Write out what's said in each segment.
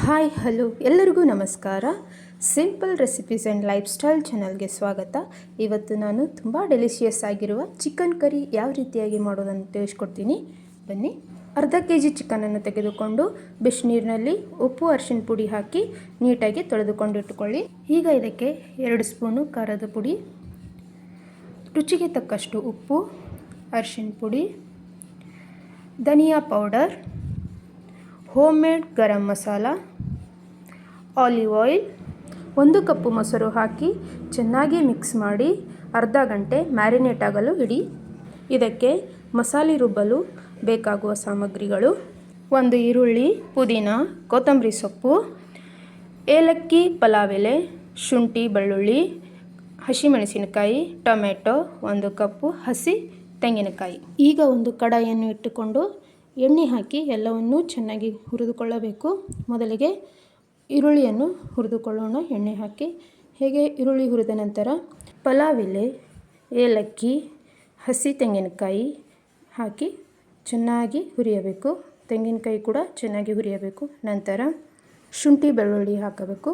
Hi hello ಎಲ್ಲರಿಗೂ ನಮಸ್ಕಾರ. Simple recipes and life style ಚಾನಲ್ಗೆ ಸ್ವಾಗತ. ಇವತ್ತು ನಾನು ತುಂಬ ಡೆಲಿಷಿಯಸ್ ಆಗಿರುವ ಚಿಕನ್ ಕರಿ ಯಾವ ರೀತಿಯಾಗಿ ಮಾಡೋದನ್ನು ತಿಳಿಸ್ಕೊಡ್ತೀನಿ. ಬನ್ನಿ. ಅರ್ಧ ಕೆಜಿ ಚಿಕನನ್ನು ತೆಗೆದುಕೊಂಡು ಬಿಸಿನೀರಿನಲ್ಲಿ ಉಪ್ಪು ಅರಿಶಿನ ಪುಡಿ ಹಾಕಿ ನೀಟಾಗಿ ತೊಳೆದುಕೊಂಡು ಇಟ್ಟುಕೊಳ್ಳಿ. ಈಗ ಇದಕ್ಕೆ 2 ಸ್ಪೂನು ಖಾರದ ಪುಡಿ, ರುಚಿಗೆ ತಕ್ಕಷ್ಟು ಉಪ್ಪು, ಅರಿಶಿನ ಪುಡಿ, ಧನಿಯಾ powder, home made garam masala, olive oil, 1 ಕಪ್ಪು ಮೊಸರು ಹಾಕಿ ಚೆನ್ನಾಗಿ ಮಿಕ್ಸ್ ಮಾಡಿ ಅರ್ಧ ಗಂಟೆ ಮ್ಯಾರಿನೇಟ್ ಆಗಲು ಇಡಿ. ಇದಕ್ಕೆ ಮಸಾಲೆ ರುಬ್ಬಲು ಬೇಕಾಗುವ ಸಾಮಗ್ರಿಗಳು: 1 ಈರುಳ್ಳಿ, ಪುದೀನ, ಕೊತ್ತಂಬರಿ ಸೊಪ್ಪು, ಏಲಕ್ಕಿ, ಪಲಾವ್ ಎಲೆ, ಶುಂಠಿ, ಬೆಳ್ಳುಳ್ಳಿ, ಹಸಿಮೆಣಸಿನಕಾಯಿ, ಟೊಮೆಟೊ, 1 ಕಪ್ಪು ಹಸಿ ತೆಂಗಿನಕಾಯಿ. ಈಗ ಒಂದು ಕಡಾಯಿಯನ್ನು ಇಟ್ಟುಕೊಂಡು ಎಣ್ಣೆ ಹಾಕಿ ಎಲ್ಲವನ್ನೂ ಚೆನ್ನಾಗಿ ಹುರಿದುಕೊಳ್ಳಬೇಕು. ಮೊದಲಿಗೆ ಈರುಳ್ಳಿಯನ್ನು ಹುರಿದುಕೊಳ್ಳೋಣ. ಎಣ್ಣೆ ಹಾಕಿ ಹೇಗೆ ಈರುಳ್ಳಿ ಹುರಿದ ನಂತರ ಪಲಾವ್ ಎಲೆ, ಏಲಕ್ಕಿ, ಹಸಿ ತೆಂಗಿನಕಾಯಿ ಹಾಕಿ ಚೆನ್ನಾಗಿ ಹುರಿಯಬೇಕು. ತೆಂಗಿನಕಾಯಿ ಕೂಡ ಚೆನ್ನಾಗಿ ಹುರಿಯಬೇಕು. ನಂತರ ಶುಂಠಿ ಬೆಳ್ಳುಳ್ಳಿ ಹಾಕಬೇಕು.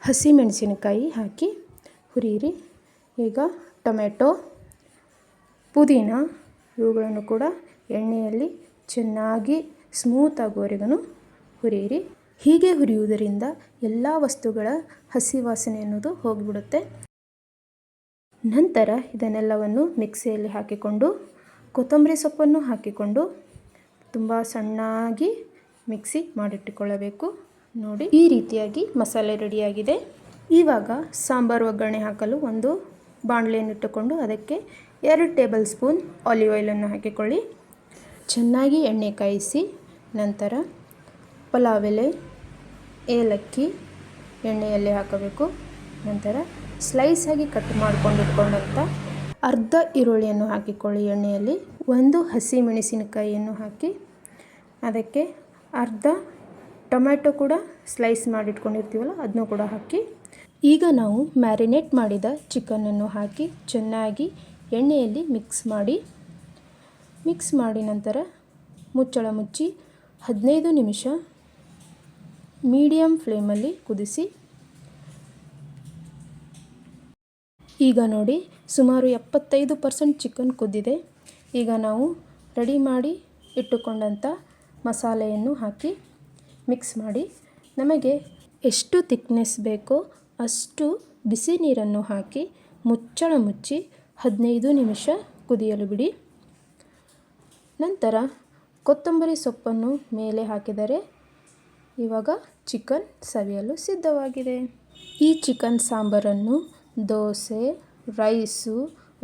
ಹಸಿ ಮೆಣಸಿನಕಾಯಿ ಹಾಕಿ ಹುರಿಯಿರಿ. ಈಗ ಟೊಮೆಟೊ, ಪುದೀನ ಇವುಗಳನ್ನು ಕೂಡ ಎಣ್ಣೆಯಲ್ಲಿ ಚೆನ್ನಾಗಿ ಸ್ಮೂತ್ ಆಗುವವರೆಗೂ ಹುರಿಯಿರಿ. ಹೀಗೆ ಹುರಿಯುವುದರಿಂದ ಎಲ್ಲ ವಸ್ತುಗಳ ಹಸಿ ವಾಸನೆ ಅನ್ನೋದು ಹೋಗಿಬಿಡುತ್ತೆ. ನಂತರ ಇದನ್ನೆಲ್ಲವನ್ನು ಮಿಕ್ಸಿಯಲ್ಲಿ ಹಾಕಿಕೊಂಡು ಕೊತ್ತಂಬರಿ ಸೊಪ್ಪನ್ನು ಹಾಕಿಕೊಂಡು ತುಂಬ ಸಣ್ಣಾಗಿ ಮಿಕ್ಸಿ ಮಾಡಿಟ್ಟುಕೊಳ್ಳಬೇಕು. ನೋಡಿ, ಈ ರೀತಿಯಾಗಿ ಮಸಾಲೆ ರೆಡಿಯಾಗಿದೆ. ಇವಾಗ ಸಾಂಬಾರು ಒಗ್ಗರಣೆ ಹಾಕಲು ಒಂದು ಬಾಣಲೆಯನ್ನು ಇಟ್ಟುಕೊಂಡು ಅದಕ್ಕೆ 2 ಟೇಬಲ್ ಸ್ಪೂನ್ ಆಲಿವ್ ಆಯಿಲನ್ನು ಹಾಕಿಕೊಳ್ಳಿ. ಚೆನ್ನಾಗಿ ಎಣ್ಣೆ ಕಾಯಿಸಿ ನಂತರ ಪಲಾವ್ ಎಲೆ, ಏಲಕ್ಕಿ ಎಣ್ಣೆಯಲ್ಲಿ ಹಾಕಬೇಕು. ನಂತರ ಸ್ಲೈಸ್ ಆಗಿ ಕಟ್ ಮಾಡಿಕೊಂಡಿಟ್ಕೊಂಡಂಥ ಅರ್ಧ ಈರುಳ್ಳಿಯನ್ನು ಹಾಕಿಕೊಳ್ಳಿ ಎಣ್ಣೆಯಲ್ಲಿ. 1 ಹಸಿ ಮೆಣಸಿನಕಾಯಿಯನ್ನು ಹಾಕಿ ಅದಕ್ಕೆ ಅರ್ಧ ಟೊಮೆಟೊ ಕೂಡ ಸ್ಲೈಸ್ ಮಾಡಿಟ್ಕೊಂಡಿರ್ತೀವಲ್ಲ ಅದನ್ನು ಕೂಡ ಹಾಕಿ ಈಗ ನಾವು ಮ್ಯಾರಿನೇಟ್ ಮಾಡಿದ ಚಿಕನನ್ನು ಹಾಕಿ ಚೆನ್ನಾಗಿ ಎಣ್ಣೆಯಲ್ಲಿ ಮಿಕ್ಸ್ ಮಾಡಿ ನಂತರ ಮುಚ್ಚಳ ಮುಚ್ಚಿ 15 ನಿಮಿಷ ಮೀಡಿಯಮ್ ಫ್ಲೇಮಲ್ಲಿ ಕುದಿಸಿ. ಈಗ ನೋಡಿ, ಸುಮಾರು 75% ಚಿಕನ್ ಕುದ್ದಿದೆ. ಈಗ ನಾವು ರೆಡಿ ಮಾಡಿ ಇಟ್ಟುಕೊಂಡಂಥ ಮಸಾಲೆಯನ್ನು ಹಾಕಿ ಮಿಕ್ಸ್ ಮಾಡಿ ನಮಗೆ ಎಷ್ಟು ಥಿಕ್ನೆಸ್ ಬೇಕೋ ಅಷ್ಟು ಬಿಸಿ ನೀರನ್ನು ಹಾಕಿ ಮುಚ್ಚಳ ಮುಚ್ಚಿ 15 ನಿಮಿಷ ಕುದಿಯಲು ಬಿಡಿ. ನಂತರ ಕೊತ್ತಂಬರಿ ಸೊಪ್ಪನ್ನು ಮೇಲೆ ಹಾಕಿದರೆ ಇವಾಗ ಚಿಕನ್ ಸವಿಯಲು ಸಿದ್ಧವಾಗಿದೆ. ಈ ಚಿಕನ್ ಸಾಂಬಾರನ್ನು ದೋಸೆ, ರೈಸು,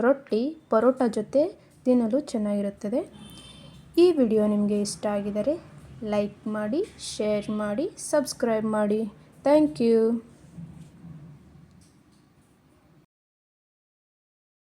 ರೊಟ್ಟಿ, ಪರೋಟ ಜೊತೆ ತಿನ್ನಲು ಚೆನ್ನಾಗಿರುತ್ತದೆ. ಈ ವಿಡಿಯೋ ನಿಮಗೆ ಇಷ್ಟ ಆಗಿದರೆ ಲೈಕ್ ಮಾಡಿ, ಶೇರ್ ಮಾಡಿ, ಸಬ್ಸ್ಕ್ರೈಬ್ ಮಾಡಿ. Thank you.